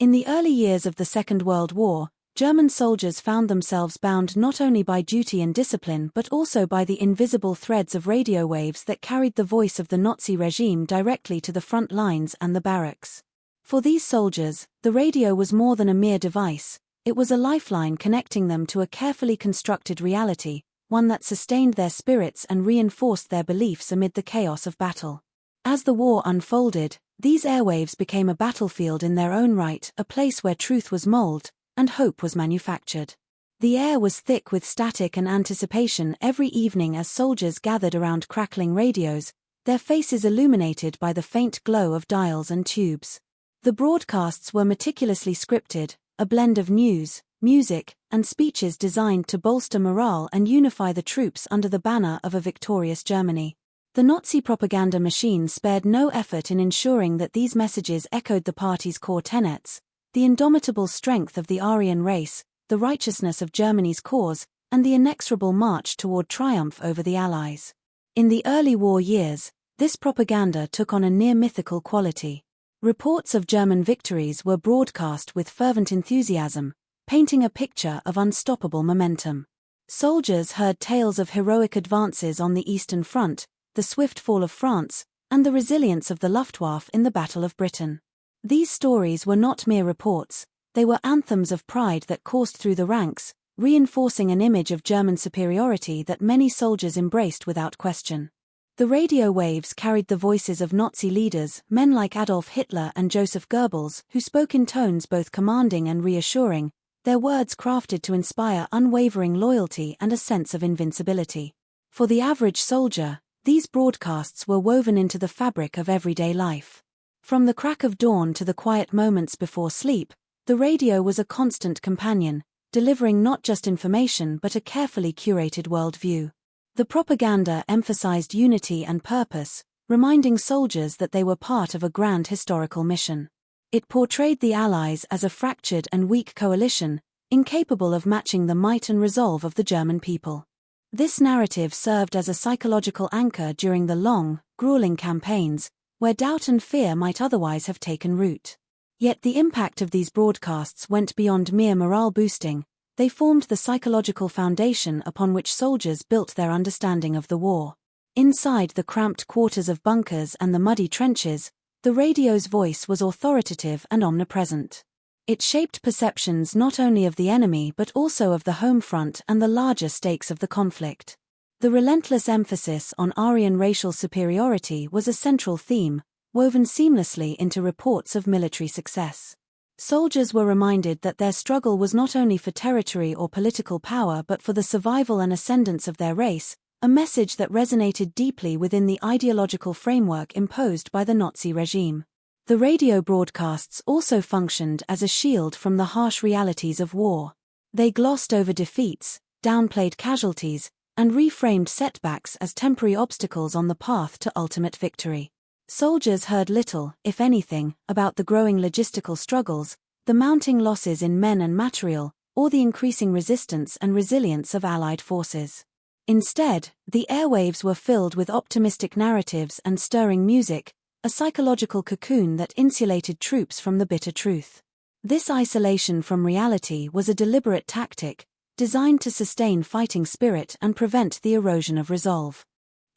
In the early years of the Second World War, German soldiers found themselves bound not only by duty and discipline but also by the invisible threads of radio waves that carried the voice of the Nazi regime directly to the front lines and the barracks. For these soldiers, the radio was more than a mere device. It was a lifeline connecting them to a carefully constructed reality, one that sustained their spirits and reinforced their beliefs amid the chaos of battle. As the war unfolded, these airwaves became a battlefield in their own right, a place where truth was molded and hope was manufactured. The air was thick with static and anticipation every evening as soldiers gathered around crackling radios, their faces illuminated by the faint glow of dials and tubes. The broadcasts were meticulously scripted, a blend of news, music, and speeches designed to bolster morale and unify the troops under the banner of a victorious Germany. The Nazi propaganda machine spared no effort in ensuring that these messages echoed the party's core tenets: the indomitable strength of the Aryan race, the righteousness of Germany's cause, and the inexorable march toward triumph over the Allies. In the early war years, this propaganda took on a near-mythical quality. Reports of German victories were broadcast with fervent enthusiasm, painting a picture of unstoppable momentum. Soldiers heard tales of heroic advances on the Eastern Front, the swift fall of France, and the resilience of the Luftwaffe in the Battle of Britain. These stories were not mere reports, they were anthems of pride that coursed through the ranks, reinforcing an image of German superiority that many soldiers embraced without question. The radio waves carried the voices of Nazi leaders, men like Adolf Hitler and Joseph Goebbels, who spoke in tones both commanding and reassuring, their words crafted to inspire unwavering loyalty and a sense of invincibility. For the average soldier, these broadcasts were woven into the fabric of everyday life. From the crack of dawn to the quiet moments before sleep, the radio was a constant companion, delivering not just information but a carefully curated worldview. The propaganda emphasized unity and purpose, reminding soldiers that they were part of a grand historical mission. It portrayed the Allies as a fractured and weak coalition, incapable of matching the might and resolve of the German people. This narrative served as a psychological anchor during the long, grueling campaigns, where doubt and fear might otherwise have taken root. Yet the impact of these broadcasts went beyond mere morale boosting. They formed the psychological foundation upon which soldiers built their understanding of the war. Inside the cramped quarters of bunkers and the muddy trenches, the radio's voice was authoritative and omnipresent. It shaped perceptions not only of the enemy but also of the home front and the larger stakes of the conflict. The relentless emphasis on Aryan racial superiority was a central theme, woven seamlessly into reports of military success. Soldiers were reminded that their struggle was not only for territory or political power but for the survival and ascendance of their race, a message that resonated deeply within the ideological framework imposed by the Nazi regime. The radio broadcasts also functioned as a shield from the harsh realities of war. They glossed over defeats, downplayed casualties, and reframed setbacks as temporary obstacles on the path to ultimate victory. Soldiers heard little, if anything, about the growing logistical struggles, the mounting losses in men and material, or the increasing resistance and resilience of Allied forces. Instead, the airwaves were filled with optimistic narratives and stirring music, a psychological cocoon that insulated troops from the bitter truth. This isolation from reality was a deliberate tactic, designed to sustain fighting spirit and prevent the erosion of resolve.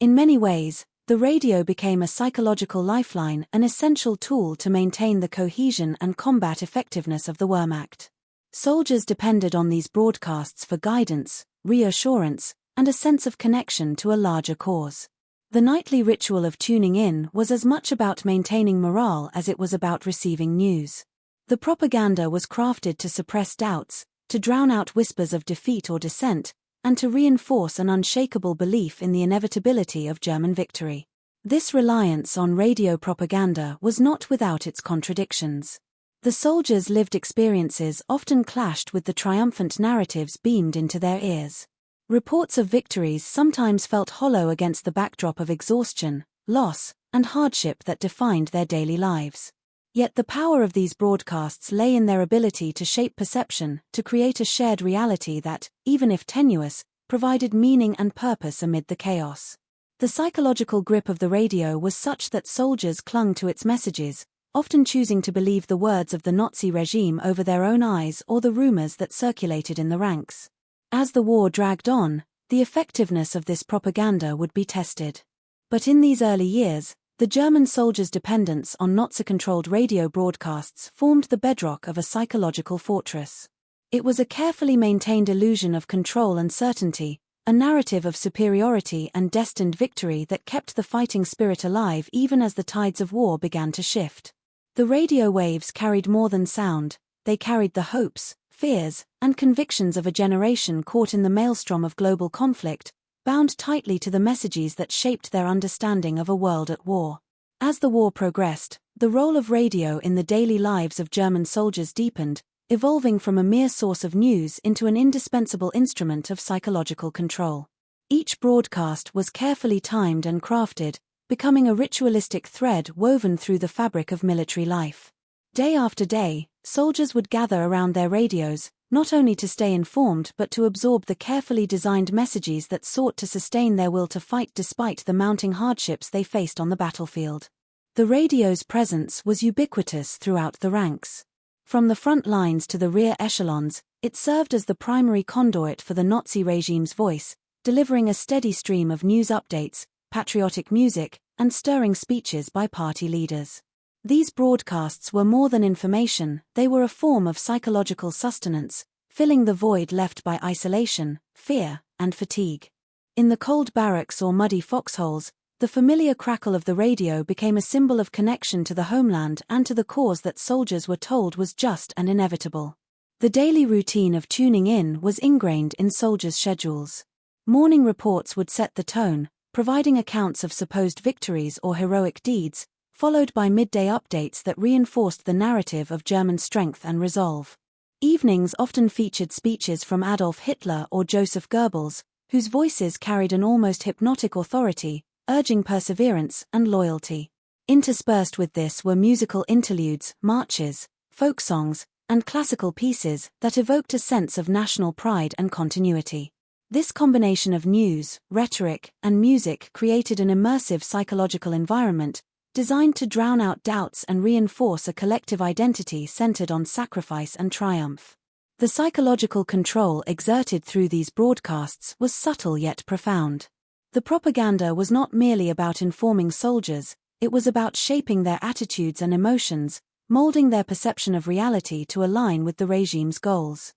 In many ways, the radio became a psychological lifeline, an essential tool to maintain the cohesion and combat effectiveness of the Wehrmacht. Soldiers depended on these broadcasts for guidance, reassurance, and a sense of connection to a larger cause. The nightly ritual of tuning in was as much about maintaining morale as it was about receiving news. The propaganda was crafted to suppress doubts, to drown out whispers of defeat or dissent, and to reinforce an unshakable belief in the inevitability of German victory. This reliance on radio propaganda was not without its contradictions. The soldiers' lived experiences often clashed with the triumphant narratives beamed into their ears. Reports of victories sometimes felt hollow against the backdrop of exhaustion, loss, and hardship that defined their daily lives. Yet the power of these broadcasts lay in their ability to shape perception, to create a shared reality that, even if tenuous, provided meaning and purpose amid the chaos. The psychological grip of the radio was such that soldiers clung to its messages, often choosing to believe the words of the Nazi regime over their own eyes or the rumors that circulated in the ranks. As the war dragged on, the effectiveness of this propaganda would be tested. But in these early years, the German soldiers' dependence on Nazi-controlled radio broadcasts formed the bedrock of a psychological fortress. It was a carefully maintained illusion of control and certainty, a narrative of superiority and destined victory that kept the fighting spirit alive even as the tides of war began to shift. The radio waves carried more than sound, they carried the hopes, fears, and convictions of a generation caught in the maelstrom of global conflict, bound tightly to the messages that shaped their understanding of a world at war. As the war progressed, the role of radio in the daily lives of German soldiers deepened, evolving from a mere source of news into an indispensable instrument of psychological control. Each broadcast was carefully timed and crafted, becoming a ritualistic thread woven through the fabric of military life. Day after day, soldiers would gather around their radios, not only to stay informed but to absorb the carefully designed messages that sought to sustain their will to fight despite the mounting hardships they faced on the battlefield. The radio's presence was ubiquitous throughout the ranks. From the front lines to the rear echelons, it served as the primary conduit for the Nazi regime's voice, delivering a steady stream of news updates, patriotic music, and stirring speeches by party leaders. These broadcasts were more than information, they were a form of psychological sustenance, filling the void left by isolation, fear, and fatigue. In the cold barracks or muddy foxholes, the familiar crackle of the radio became a symbol of connection to the homeland and to the cause that soldiers were told was just and inevitable. The daily routine of tuning in was ingrained in soldiers' schedules. Morning reports would set the tone, providing accounts of supposed victories or heroic deeds, followed by midday updates that reinforced the narrative of German strength and resolve. Evenings often featured speeches from Adolf Hitler or Joseph Goebbels, whose voices carried an almost hypnotic authority, urging perseverance and loyalty. Interspersed with this were musical interludes, marches, folk songs, and classical pieces that evoked a sense of national pride and continuity. This combination of news, rhetoric, and music created an immersive psychological environment, designed to drown out doubts and reinforce a collective identity centered on sacrifice and triumph. The psychological control exerted through these broadcasts was subtle yet profound. The propaganda was not merely about informing soldiers, it was about shaping their attitudes and emotions, molding their perception of reality to align with the regime's goals.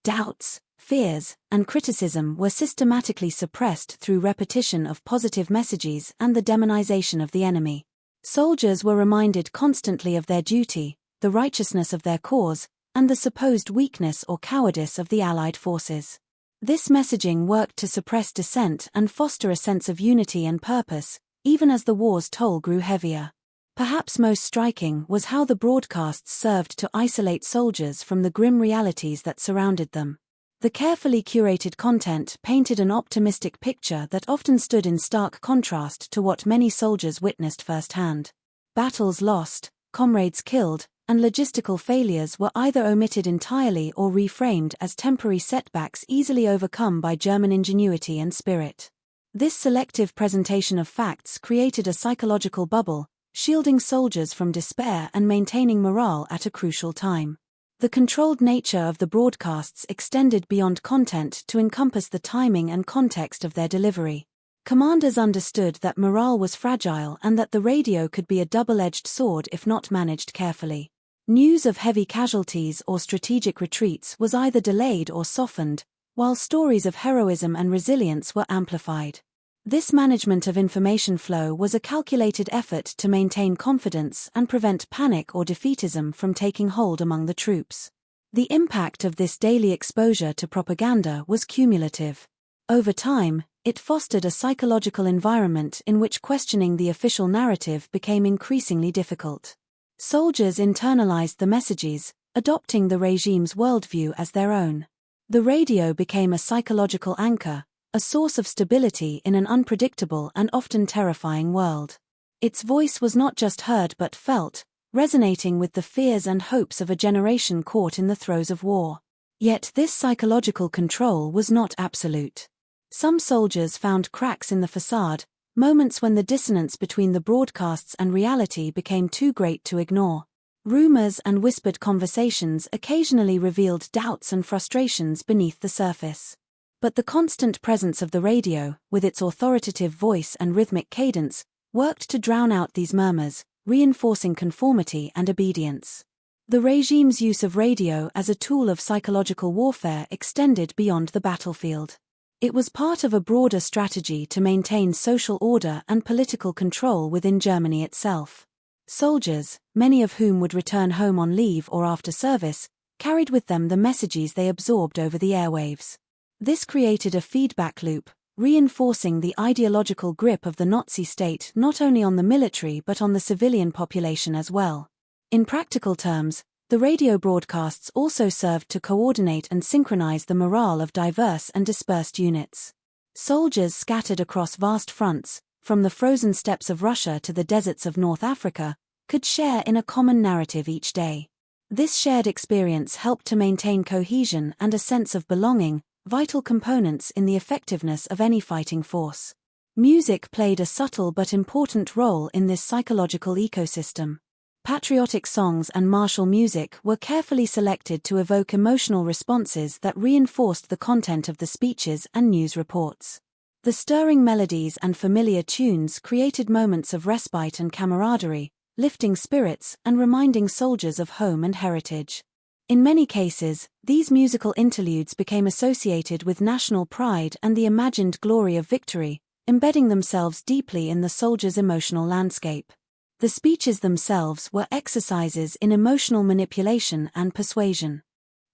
Doubts, fears, and criticism were systematically suppressed through repetition of positive messages and the demonization of the enemy. Soldiers were reminded constantly of their duty, the righteousness of their cause, and the supposed weakness or cowardice of the Allied forces. This messaging worked to suppress dissent and foster a sense of unity and purpose, even as the war's toll grew heavier. Perhaps most striking was how the broadcasts served to isolate soldiers from the grim realities that surrounded them. The carefully curated content painted an optimistic picture that often stood in stark contrast to what many soldiers witnessed firsthand. Battles lost, comrades killed, and logistical failures were either omitted entirely or reframed as temporary setbacks easily overcome by German ingenuity and spirit. This selective presentation of facts created a psychological bubble, shielding soldiers from despair and maintaining morale at a crucial time. The controlled nature of the broadcasts extended beyond content to encompass the timing and context of their delivery. Commanders understood that morale was fragile and that the radio could be a double-edged sword if not managed carefully. News of heavy casualties or strategic retreats was either delayed or softened, while stories of heroism and resilience were amplified. This management of information flow was a calculated effort to maintain confidence and prevent panic or defeatism from taking hold among the troops. The impact of this daily exposure to propaganda was cumulative. Over time, it fostered a psychological environment in which questioning the official narrative became increasingly difficult. Soldiers internalized the messages, adopting the regime's worldview as their own. The radio became a psychological anchor, a source of stability in an unpredictable and often terrifying world. Its voice was not just heard but felt, resonating with the fears and hopes of a generation caught in the throes of war. Yet this psychological control was not absolute. Some soldiers found cracks in the facade, moments when the dissonance between the broadcasts and reality became too great to ignore. Rumors and whispered conversations occasionally revealed doubts and frustrations beneath the surface. But the constant presence of the radio, with its authoritative voice and rhythmic cadence, worked to drown out these murmurs, reinforcing conformity and obedience. The regime's use of radio as a tool of psychological warfare extended beyond the battlefield. It was part of a broader strategy to maintain social order and political control within Germany itself. Soldiers, many of whom would return home on leave or after service, carried with them the messages they absorbed over the airwaves. This created a feedback loop, reinforcing the ideological grip of the Nazi state not only on the military but on the civilian population as well. In practical terms, the radio broadcasts also served to coordinate and synchronize the morale of diverse and dispersed units. Soldiers scattered across vast fronts, from the frozen steppes of Russia to the deserts of North Africa, could share in a common narrative each day. This shared experience helped to maintain cohesion and a sense of belonging, vital components in the effectiveness of any fighting force. Music played a subtle but important role in this psychological ecosystem. Patriotic songs and martial music were carefully selected to evoke emotional responses that reinforced the content of the speeches and news reports. The stirring melodies and familiar tunes created moments of respite and camaraderie, lifting spirits and reminding soldiers of home and heritage. In many cases, these musical interludes became associated with national pride and the imagined glory of victory, embedding themselves deeply in the soldiers' emotional landscape. The speeches themselves were exercises in emotional manipulation and persuasion.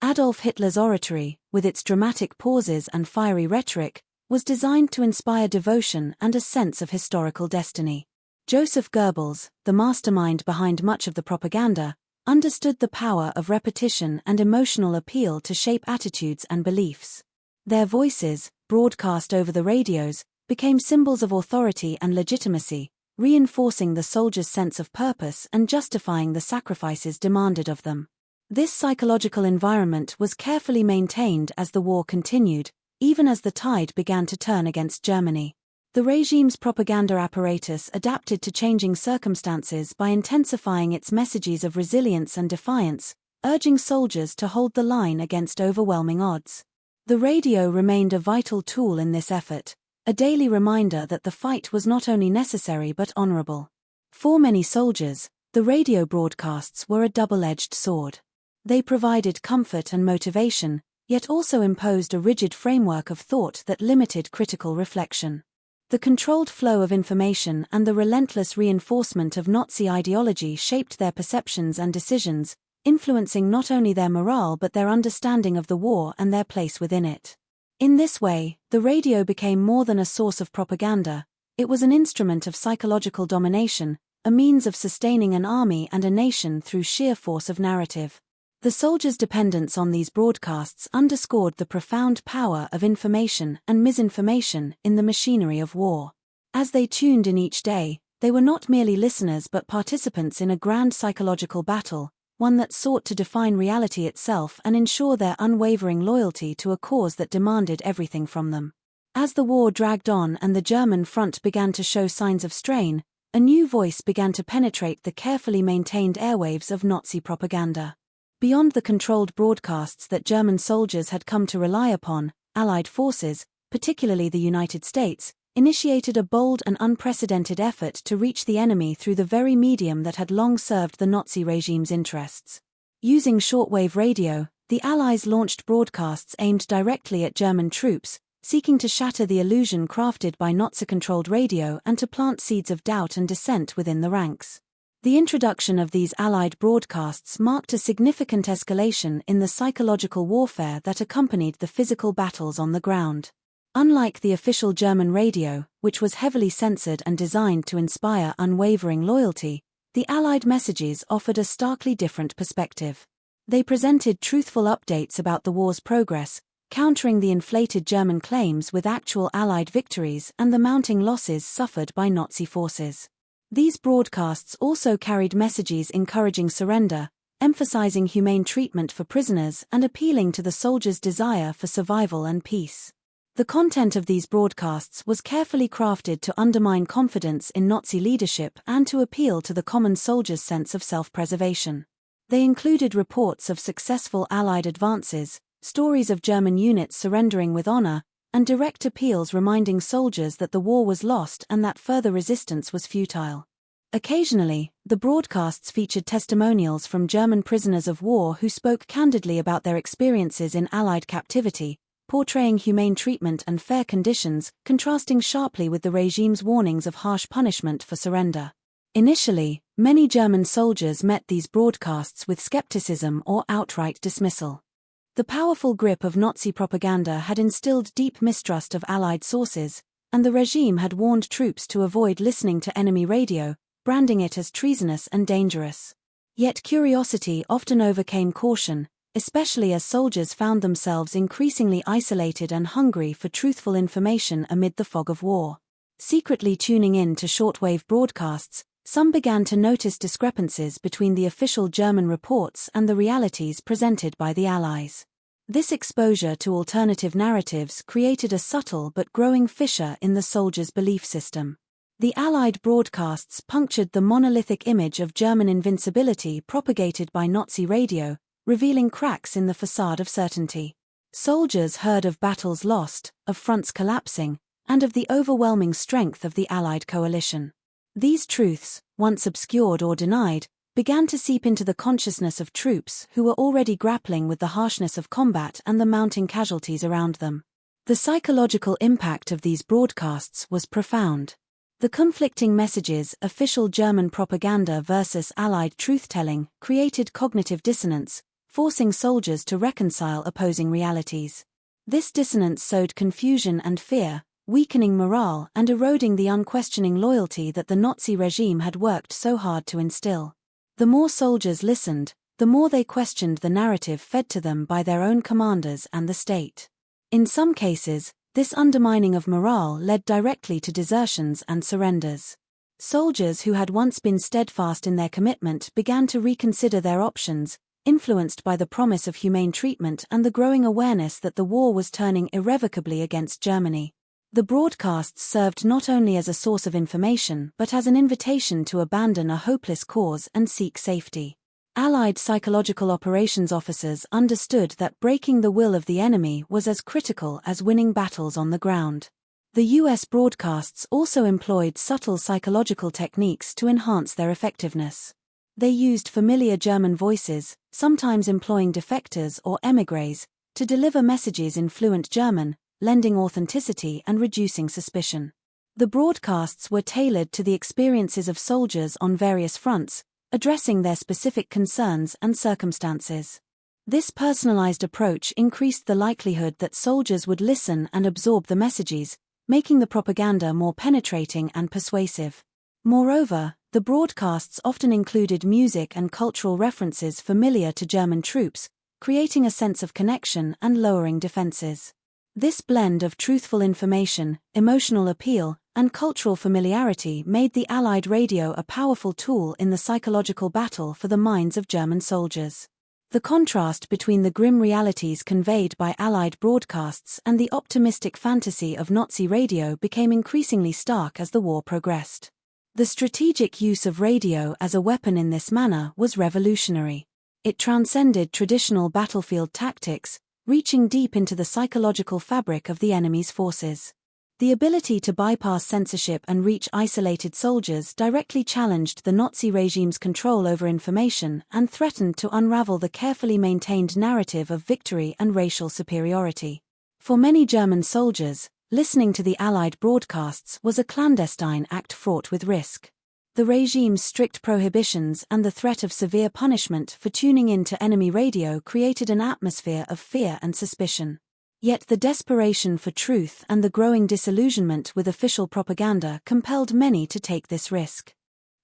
Adolf Hitler's oratory, with its dramatic pauses and fiery rhetoric, was designed to inspire devotion and a sense of historical destiny. Joseph Goebbels, the mastermind behind much of the propaganda, understood the power of repetition and emotional appeal to shape attitudes and beliefs. Their voices, broadcast over the radios, became symbols of authority and legitimacy, reinforcing the soldiers' sense of purpose and justifying the sacrifices demanded of them. This psychological environment was carefully maintained as the war continued, even as the tide began to turn against Germany. The regime's propaganda apparatus adapted to changing circumstances by intensifying its messages of resilience and defiance, urging soldiers to hold the line against overwhelming odds. The radio remained a vital tool in this effort, a daily reminder that the fight was not only necessary but honorable. For many soldiers, the radio broadcasts were a double-edged sword. They provided comfort and motivation, yet also imposed a rigid framework of thought that limited critical reflection. The controlled flow of information and the relentless reinforcement of Nazi ideology shaped their perceptions and decisions, influencing not only their morale but their understanding of the war and their place within it. In this way, the radio became more than a source of propaganda. It was an instrument of psychological domination, a means of sustaining an army and a nation through sheer force of narrative. The soldiers' dependence on these broadcasts underscored the profound power of information and misinformation in the machinery of war. As they tuned in each day, they were not merely listeners but participants in a grand psychological battle, one that sought to define reality itself and ensure their unwavering loyalty to a cause that demanded everything from them. As the war dragged on and the German front began to show signs of strain, a new voice began to penetrate the carefully maintained airwaves of Nazi propaganda. Beyond the controlled broadcasts that German soldiers had come to rely upon, Allied forces, particularly the United States, initiated a bold and unprecedented effort to reach the enemy through the very medium that had long served the Nazi regime's interests. Using shortwave radio, the Allies launched broadcasts aimed directly at German troops, seeking to shatter the illusion crafted by Nazi-controlled radio and to plant seeds of doubt and dissent within the ranks. The introduction of these Allied broadcasts marked a significant escalation in the psychological warfare that accompanied the physical battles on the ground. Unlike the official German radio, which was heavily censored and designed to inspire unwavering loyalty, the Allied messages offered a starkly different perspective. They presented truthful updates about the war's progress, countering the inflated German claims with actual Allied victories and the mounting losses suffered by Nazi forces. These broadcasts also carried messages encouraging surrender, emphasizing humane treatment for prisoners and appealing to the soldiers' desire for survival and peace. The content of these broadcasts was carefully crafted to undermine confidence in Nazi leadership and to appeal to the common soldier's sense of self-preservation. They included reports of successful Allied advances, stories of German units surrendering with honor, and direct appeals reminding soldiers that the war was lost and that further resistance was futile. Occasionally, the broadcasts featured testimonials from German prisoners of war who spoke candidly about their experiences in Allied captivity, portraying humane treatment and fair conditions, contrasting sharply with the regime's warnings of harsh punishment for surrender. Initially, many German soldiers met these broadcasts with skepticism or outright dismissal. The powerful grip of Nazi propaganda had instilled deep mistrust of Allied sources, and the regime had warned troops to avoid listening to enemy radio, branding it as treasonous and dangerous. Yet curiosity often overcame caution, especially as soldiers found themselves increasingly isolated and hungry for truthful information amid the fog of war. Secretly tuning in to shortwave broadcasts, some began to notice discrepancies between the official German reports and the realities presented by the Allies. This exposure to alternative narratives created a subtle but growing fissure in the soldiers' belief system. The Allied broadcasts punctured the monolithic image of German invincibility propagated by Nazi radio, revealing cracks in the facade of certainty. Soldiers heard of battles lost, of fronts collapsing, and of the overwhelming strength of the Allied coalition. These truths, once obscured or denied, began to seep into the consciousness of troops who were already grappling with the harshness of combat and the mounting casualties around them. The psychological impact of these broadcasts was profound. The conflicting messages, official German propaganda versus Allied truth-telling, created cognitive dissonance, forcing soldiers to reconcile opposing realities. This dissonance sowed confusion and fear, weakening morale and eroding the unquestioning loyalty that the Nazi regime had worked so hard to instill. The more soldiers listened, the more they questioned the narrative fed to them by their own commanders and the state. In some cases, this undermining of morale led directly to desertions and surrenders. Soldiers who had once been steadfast in their commitment began to reconsider their options, influenced by the promise of humane treatment and the growing awareness that the war was turning irrevocably against Germany. The broadcasts served not only as a source of information but as an invitation to abandon a hopeless cause and seek safety. Allied psychological operations officers understood that breaking the will of the enemy was as critical as winning battles on the ground. The US broadcasts also employed subtle psychological techniques to enhance their effectiveness. They used familiar German voices, sometimes employing defectors or émigrés, to deliver messages in fluent German, lending authenticity and reducing suspicion. The broadcasts were tailored to the experiences of soldiers on various fronts, addressing their specific concerns and circumstances. This personalized approach increased the likelihood that soldiers would listen and absorb the messages, making the propaganda more penetrating and persuasive. Moreover, the broadcasts often included music and cultural references familiar to German troops, creating a sense of connection and lowering defenses. This blend of truthful information, emotional appeal, and cultural familiarity made the Allied radio a powerful tool in the psychological battle for the minds of German soldiers. The contrast between the grim realities conveyed by Allied broadcasts and the optimistic fantasy of Nazi radio became increasingly stark as the war progressed. The strategic use of radio as a weapon in this manner was revolutionary. It transcended traditional battlefield tactics, reaching deep into the psychological fabric of the enemy's forces. The ability to bypass censorship and reach isolated soldiers directly challenged the Nazi regime's control over information and threatened to unravel the carefully maintained narrative of victory and racial superiority. For many German soldiers, listening to the Allied broadcasts was a clandestine act fraught with risk. The regime's strict prohibitions and the threat of severe punishment for tuning in to enemy radio created an atmosphere of fear and suspicion. Yet the desperation for truth and the growing disillusionment with official propaganda compelled many to take this risk.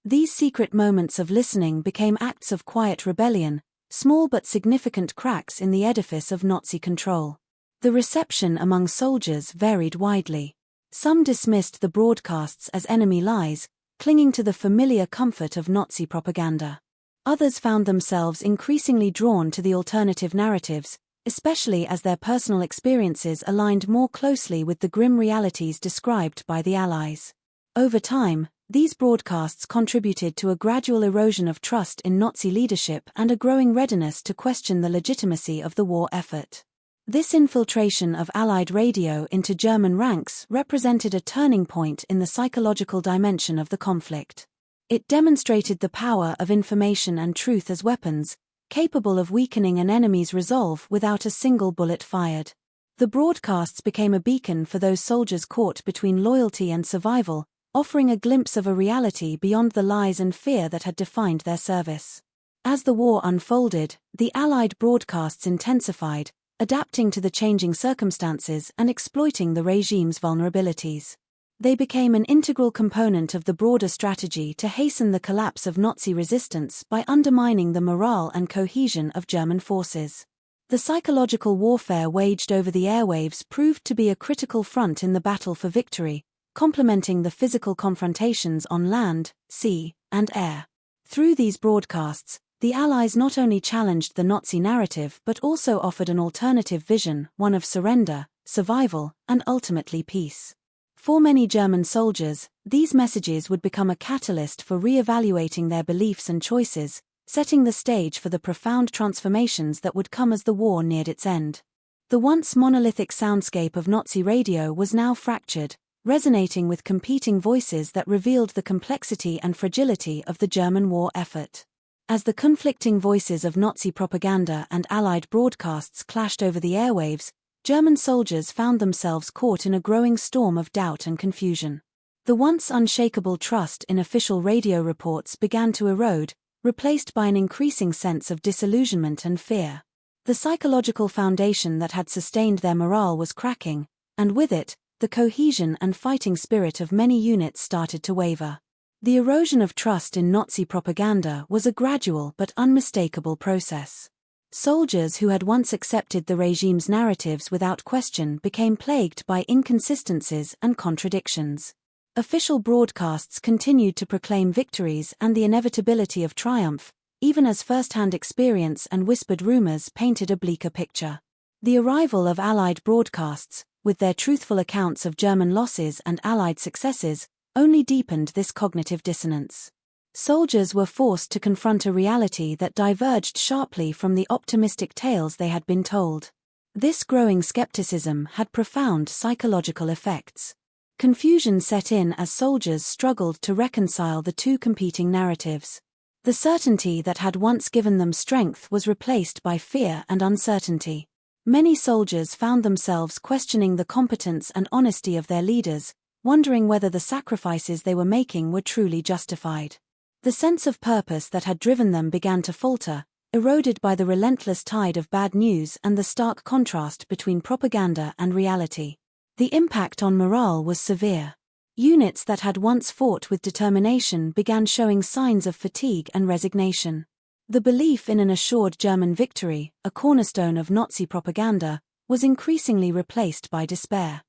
These secret moments of listening became acts of quiet rebellion, small but significant cracks in the edifice of Nazi control. The reception among soldiers varied widely. Some dismissed the broadcasts as enemy lies, clinging to the familiar comfort of Nazi propaganda. Others found themselves increasingly drawn to the alternative narratives, especially as their personal experiences aligned more closely with the grim realities described by the Allies. Over time, these broadcasts contributed to a gradual erosion of trust in Nazi leadership and a growing readiness to question the legitimacy of the war effort. This infiltration of Allied radio into German ranks represented a turning point in the psychological dimension of the conflict. It demonstrated the power of information and truth as weapons, capable of weakening an enemy's resolve without a single bullet fired. The broadcasts became a beacon for those soldiers caught between loyalty and survival, offering a glimpse of a reality beyond the lies and fear that had defined their service. As the war unfolded, the Allied broadcasts intensified, adapting to the changing circumstances and exploiting the regime's vulnerabilities. They became an integral component of the broader strategy to hasten the collapse of Nazi resistance by undermining the morale and cohesion of German forces. The psychological warfare waged over the airwaves proved to be a critical front in the battle for victory, complementing the physical confrontations on land, sea, and air. Through these broadcasts, the Allies not only challenged the Nazi narrative but also offered an alternative vision, one of surrender, survival, and ultimately peace. For many German soldiers, these messages would become a catalyst for re-evaluating their beliefs and choices, setting the stage for the profound transformations that would come as the war neared its end. The once monolithic soundscape of Nazi radio was now fractured, resonating with competing voices that revealed the complexity and fragility of the German war effort. As the conflicting voices of Nazi propaganda and Allied broadcasts clashed over the airwaves, German soldiers found themselves caught in a growing storm of doubt and confusion. The once unshakable trust in official radio reports began to erode, replaced by an increasing sense of disillusionment and fear. The psychological foundation that had sustained their morale was cracking, and with it, the cohesion and fighting spirit of many units started to waver. The erosion of trust in Nazi propaganda was a gradual but unmistakable process. Soldiers who had once accepted the regime's narratives without question became plagued by inconsistencies and contradictions. Official broadcasts continued to proclaim victories and the inevitability of triumph, even as first-hand experience and whispered rumors painted a bleaker picture. The arrival of Allied broadcasts, with their truthful accounts of German losses and Allied successes, only deepened this cognitive dissonance. Soldiers were forced to confront a reality that diverged sharply from the optimistic tales they had been told. This growing skepticism had profound psychological effects. Confusion set in as soldiers struggled to reconcile the two competing narratives. The certainty that had once given them strength was replaced by fear and uncertainty. Many soldiers found themselves questioning the competence and honesty of their leaders, wondering whether the sacrifices they were making were truly justified. The sense of purpose that had driven them began to falter, eroded by the relentless tide of bad news and the stark contrast between propaganda and reality. The impact on morale was severe. Units that had once fought with determination began showing signs of fatigue and resignation. The belief in an assured German victory, a cornerstone of Nazi propaganda, was increasingly replaced by despair.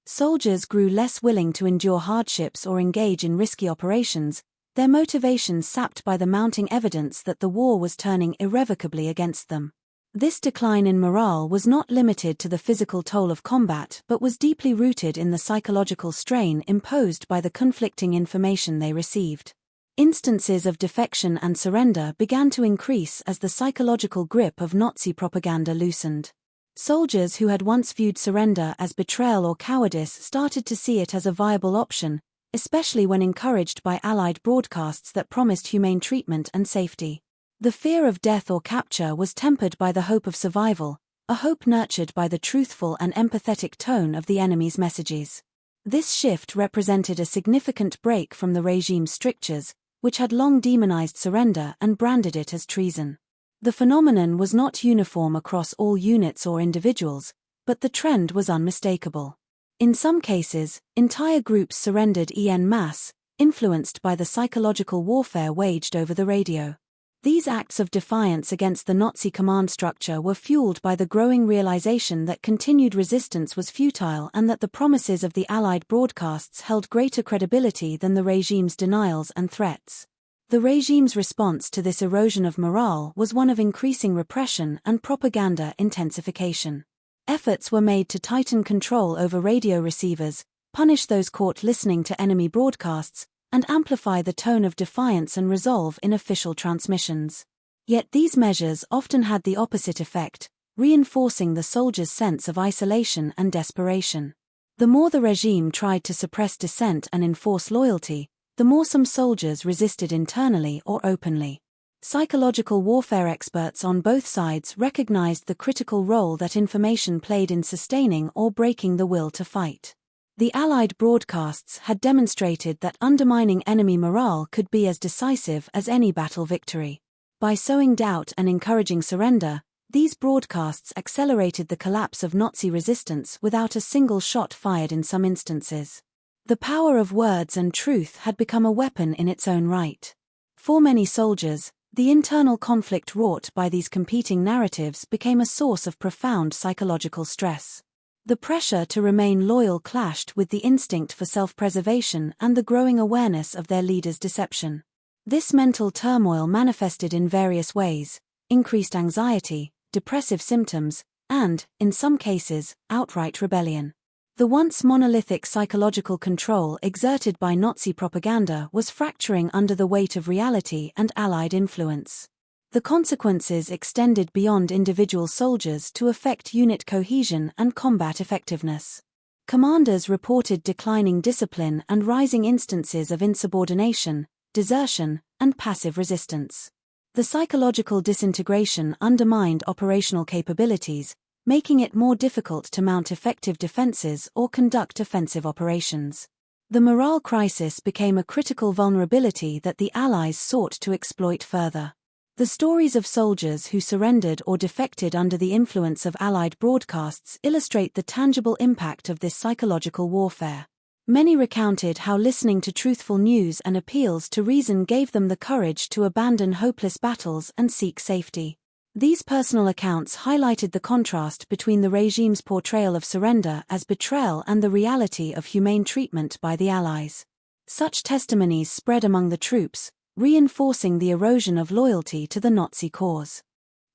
Soldiers grew less willing to endure hardships or engage in risky operations, their motivations sapped by the mounting evidence that the war was turning irrevocably against them. This decline in morale was not limited to the physical toll of combat but was deeply rooted in the psychological strain imposed by the conflicting information they received. Instances of defection and surrender began to increase as the psychological grip of Nazi propaganda loosened. Soldiers who had once viewed surrender as betrayal or cowardice started to see it as a viable option, especially when encouraged by Allied broadcasts that promised humane treatment and safety. The fear of death or capture was tempered by the hope of survival, a hope nurtured by the truthful and empathetic tone of the enemy's messages. This shift represented a significant break from the regime's strictures, which had long demonized surrender and branded it as treason. The phenomenon was not uniform across all units or individuals, but the trend was unmistakable. In some cases, entire groups surrendered en masse, influenced by the psychological warfare waged over the radio. These acts of defiance against the Nazi command structure were fueled by the growing realization that continued resistance was futile and that the promises of the Allied broadcasts held greater credibility than the regime's denials and threats. The regime's response to this erosion of morale was one of increasing repression and propaganda intensification. Efforts were made to tighten control over radio receivers, punish those caught listening to enemy broadcasts, and amplify the tone of defiance and resolve in official transmissions. Yet these measures often had the opposite effect, reinforcing the soldiers' sense of isolation and desperation. The more the regime tried to suppress dissent and enforce loyalty, the more some soldiers resisted internally or openly. Psychological warfare experts on both sides recognized the critical role that information played in sustaining or breaking the will to fight. The Allied broadcasts had demonstrated that undermining enemy morale could be as decisive as any battle victory. By sowing doubt and encouraging surrender, these broadcasts accelerated the collapse of Nazi resistance without a single shot fired in some instances. The power of words and truth had become a weapon in its own right. For many soldiers, the internal conflict wrought by these competing narratives became a source of profound psychological stress. The pressure to remain loyal clashed with the instinct for self-preservation and the growing awareness of their leader's deception. This mental turmoil manifested in various ways: increased anxiety, depressive symptoms, and, in some cases, outright rebellion. The once monolithic psychological control exerted by Nazi propaganda was fracturing under the weight of reality and Allied influence. The consequences extended beyond individual soldiers to affect unit cohesion and combat effectiveness. Commanders reported declining discipline and rising instances of insubordination, desertion, and passive resistance. The psychological disintegration undermined operational capabilities, making it more difficult to mount effective defenses or conduct offensive operations. The morale crisis became a critical vulnerability that the Allies sought to exploit further. The stories of soldiers who surrendered or defected under the influence of Allied broadcasts illustrate the tangible impact of this psychological warfare. Many recounted how listening to truthful news and appeals to reason gave them the courage to abandon hopeless battles and seek safety. These personal accounts highlighted the contrast between the regime's portrayal of surrender as betrayal and the reality of humane treatment by the Allies. Such testimonies spread among the troops, reinforcing the erosion of loyalty to the Nazi cause.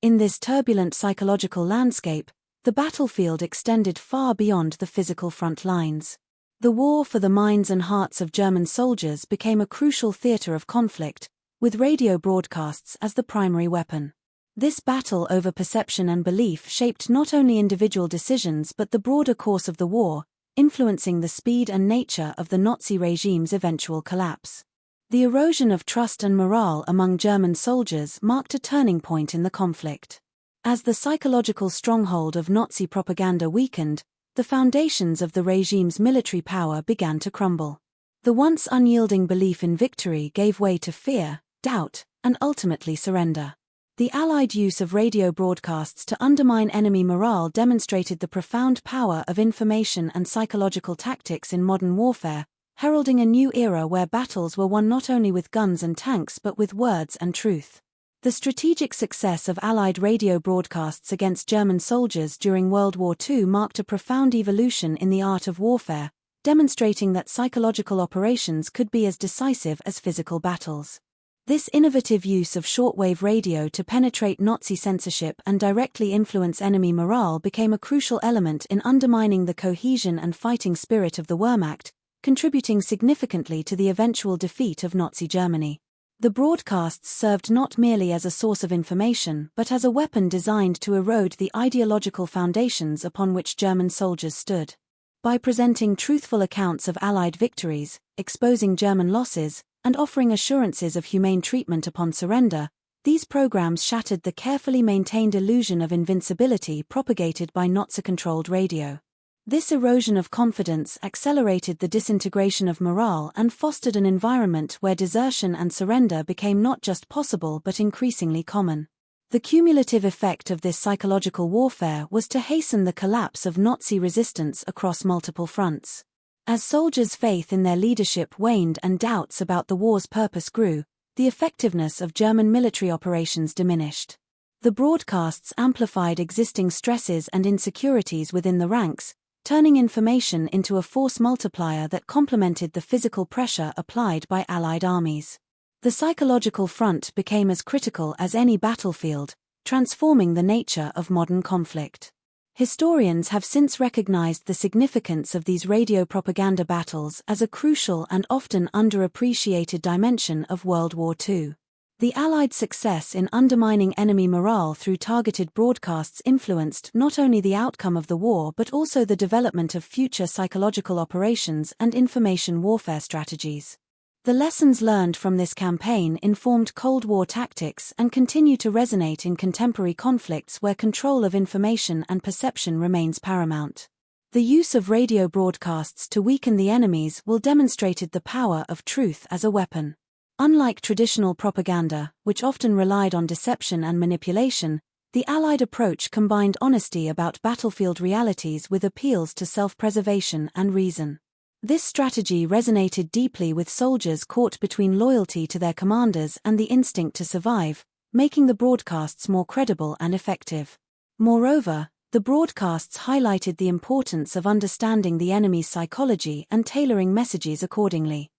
In this turbulent psychological landscape, the battlefield extended far beyond the physical front lines. The war for the minds and hearts of German soldiers became a crucial theater of conflict, with radio broadcasts as the primary weapon. This battle over perception and belief shaped not only individual decisions but the broader course of the war, influencing the speed and nature of the Nazi regime's eventual collapse. The erosion of trust and morale among German soldiers marked a turning point in the conflict. As the psychological stronghold of Nazi propaganda weakened, the foundations of the regime's military power began to crumble. The once unyielding belief in victory gave way to fear, doubt, and ultimately surrender. The Allied use of radio broadcasts to undermine enemy morale demonstrated the profound power of information and psychological tactics in modern warfare, heralding a new era where battles were won not only with guns and tanks but with words and truth. The strategic success of Allied radio broadcasts against German soldiers during World War II marked a profound evolution in the art of warfare, demonstrating that psychological operations could be as decisive as physical battles. This innovative use of shortwave radio to penetrate Nazi censorship and directly influence enemy morale became a crucial element in undermining the cohesion and fighting spirit of the Wehrmacht, contributing significantly to the eventual defeat of Nazi Germany. The broadcasts served not merely as a source of information but as a weapon designed to erode the ideological foundations upon which German soldiers stood. By presenting truthful accounts of Allied victories, exposing German losses, and offering assurances of humane treatment upon surrender, these programs shattered the carefully maintained illusion of invincibility propagated by Nazi-controlled radio. This erosion of confidence accelerated the disintegration of morale and fostered an environment where desertion and surrender became not just possible but increasingly common. The cumulative effect of this psychological warfare was to hasten the collapse of Nazi resistance across multiple fronts. As soldiers' faith in their leadership waned and doubts about the war's purpose grew, the effectiveness of German military operations diminished. The broadcasts amplified existing stresses and insecurities within the ranks, turning information into a force multiplier that complemented the physical pressure applied by Allied armies. The psychological front became as critical as any battlefield, transforming the nature of modern conflict. Historians have since recognized the significance of these radio propaganda battles as a crucial and often underappreciated dimension of World War II. The Allied success in undermining enemy morale through targeted broadcasts influenced not only the outcome of the war but also the development of future psychological operations and information warfare strategies. The lessons learned from this campaign informed Cold War tactics and continue to resonate in contemporary conflicts where control of information and perception remains paramount. The use of radio broadcasts to weaken the enemies will demonstrated the power of truth as a weapon. Unlike traditional propaganda, which often relied on deception and manipulation, the Allied approach combined honesty about battlefield realities with appeals to self-preservation and reason. This strategy resonated deeply with soldiers caught between loyalty to their commanders and the instinct to survive, making the broadcasts more credible and effective. Moreover, the broadcasts highlighted the importance of understanding the enemy's psychology and tailoring messages accordingly.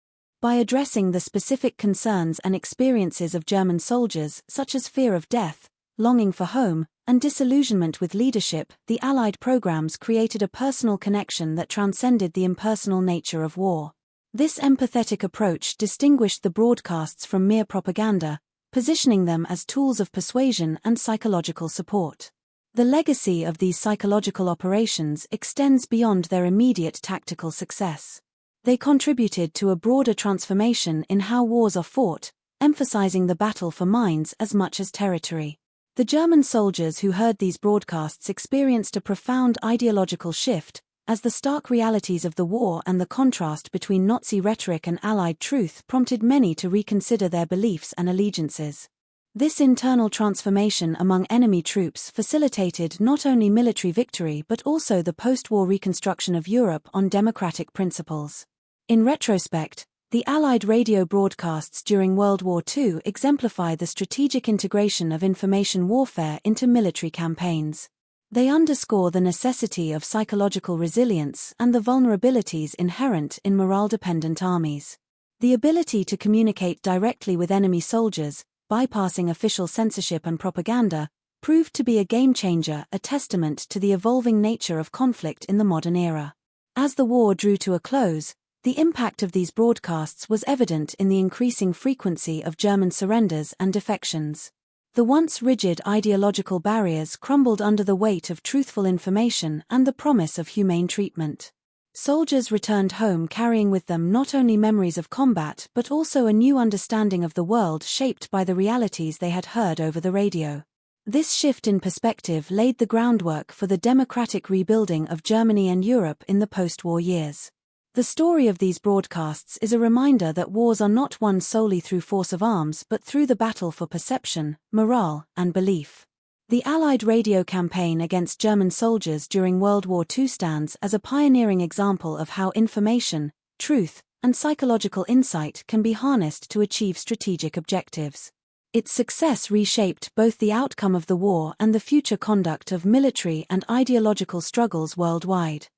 By addressing the specific concerns and experiences of German soldiers, such as fear of death, longing for home, and disillusionment with leadership, the Allied programs created a personal connection that transcended the impersonal nature of war. This empathetic approach distinguished the broadcasts from mere propaganda, positioning them as tools of persuasion and psychological support. The legacy of these psychological operations extends beyond their immediate tactical success. They contributed to a broader transformation in how wars are fought, emphasizing the battle for minds as much as territory. The German soldiers who heard these broadcasts experienced a profound ideological shift, as the stark realities of the war and the contrast between Nazi rhetoric and Allied truth prompted many to reconsider their beliefs and allegiances. This internal transformation among enemy troops facilitated not only military victory but also the post-war reconstruction of Europe on democratic principles. In retrospect, the Allied radio broadcasts during World War II exemplify the strategic integration of information warfare into military campaigns. They underscore the necessity of psychological resilience and the vulnerabilities inherent in morale-dependent armies. The ability to communicate directly with enemy soldiers, bypassing official censorship and propaganda, proved to be a game-changer, a testament to the evolving nature of conflict in the modern era. As the war drew to a close, the impact of these broadcasts was evident in the increasing frequency of German surrenders and defections. The once rigid ideological barriers crumbled under the weight of truthful information and the promise of humane treatment. Soldiers returned home carrying with them not only memories of combat but also a new understanding of the world shaped by the realities they had heard over the radio. This shift in perspective laid the groundwork for the democratic rebuilding of Germany and Europe in the post-war years. The story of these broadcasts is a reminder that wars are not won solely through force of arms but through the battle for perception, morale, and belief. The Allied radio campaign against German soldiers during World War II stands as a pioneering example of how information, truth, and psychological insight can be harnessed to achieve strategic objectives. Its success reshaped both the outcome of the war and the future conduct of military and ideological struggles worldwide.